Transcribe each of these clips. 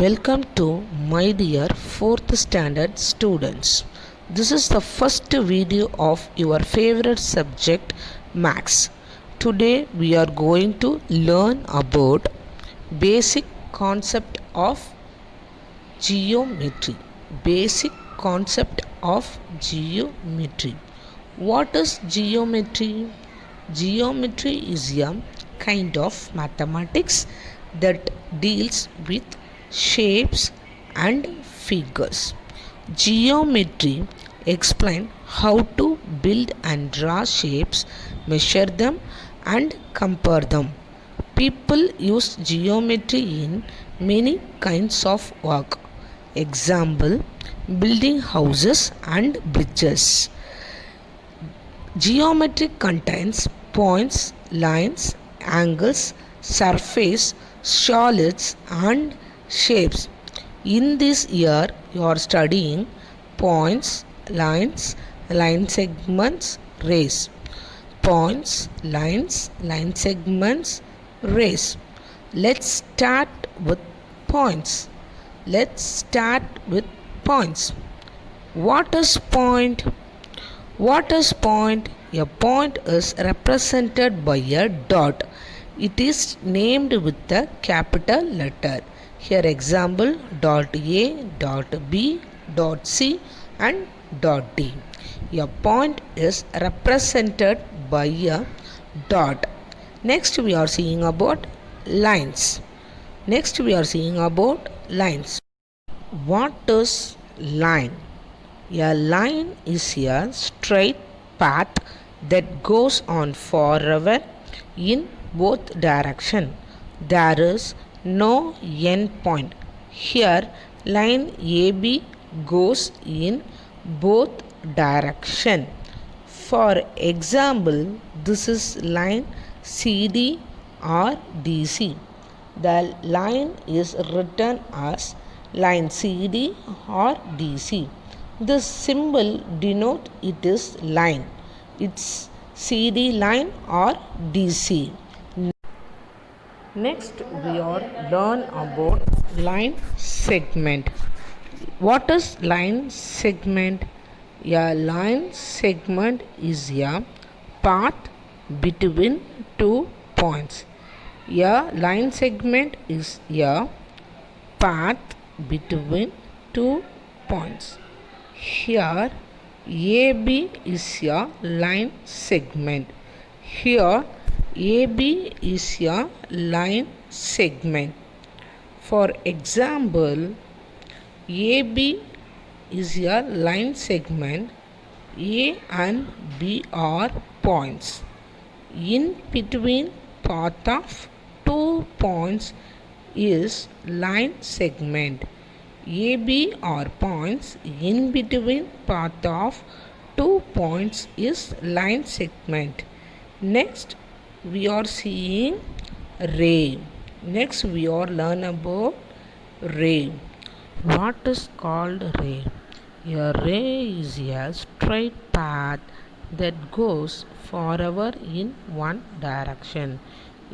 Welcome to my dear 4th standard students. This is the first video of your favorite subject Maths. Today we are going to learn about basic concept of geometry. Basic concept of geometry. What is geometry? Geometry is a kind of mathematics that deals with shapes and figures. Geometry explains how to build and draw shapes, measure them and compare them. People use geometry in many kinds of work. Example, building houses and bridges. Geometry contains points, lines, angles, surface, solids and shapes. In this year you are studying points, lines, line segments, rays. Points, lines, line segments, rays. Let's start with points. What is point? What is point? A point is represented by a dot. It is named with a capital letter. Here example dot A, dot B, dot C and dot D. A point is represented by a dot. Next we are seeing about lines. What is line? A line is a straight path that goes on forever in both directions. There is no end point. Here line AB goes in both directions. For example, this is line CD or DC. The line is written as line CD or DC. This symbol denotes it is line. It's CD line or DC. Next we are learn about line segment. What is line segment? A line segment is a path between two points. A line segment is a path between two points. Here AB is a line segment. Here AB is a line segment. For example, AB is a line segment. A and B are points. In between path of two points is line segment. AB are points. In between path of two points is line segment. Next we are seeing ray. Next we are learn about ray. What is called ray? A ray is a straight path that goes forever in one direction.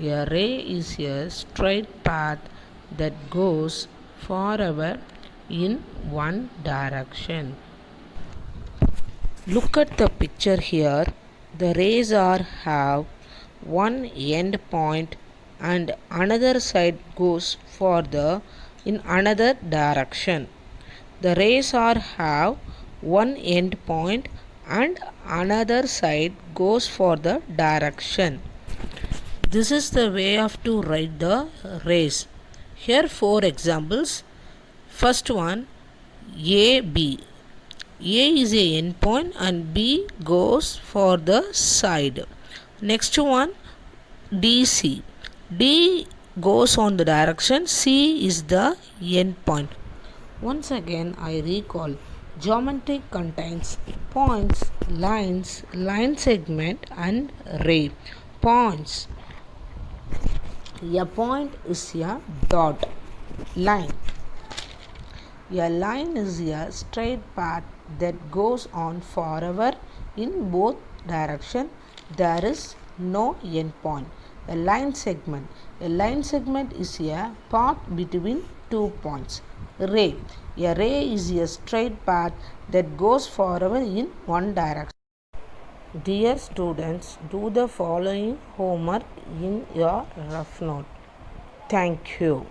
A ray is a straight path that goes forever in one direction. Look at the picture here. The rays have one end point and another side goes further in another direction. The rays have one end point and another side goes for the direction. This is the way of to write the rays. Here 4 examples. First one, AB. A is a end point and B goes for the side. Next one, DC. D goes on the direction. C is the end point. Once again I recall, geometry contains points, lines, line segment and ray. Points. A point is a dot. Line. A line is a straight path that goes on forever in both directions. There is no end point. A line segment. A line segment is a path between 2 points. Ray. A ray is a straight path that goes forever in one direction. Dear students, do the following homework in your rough note. Thank you.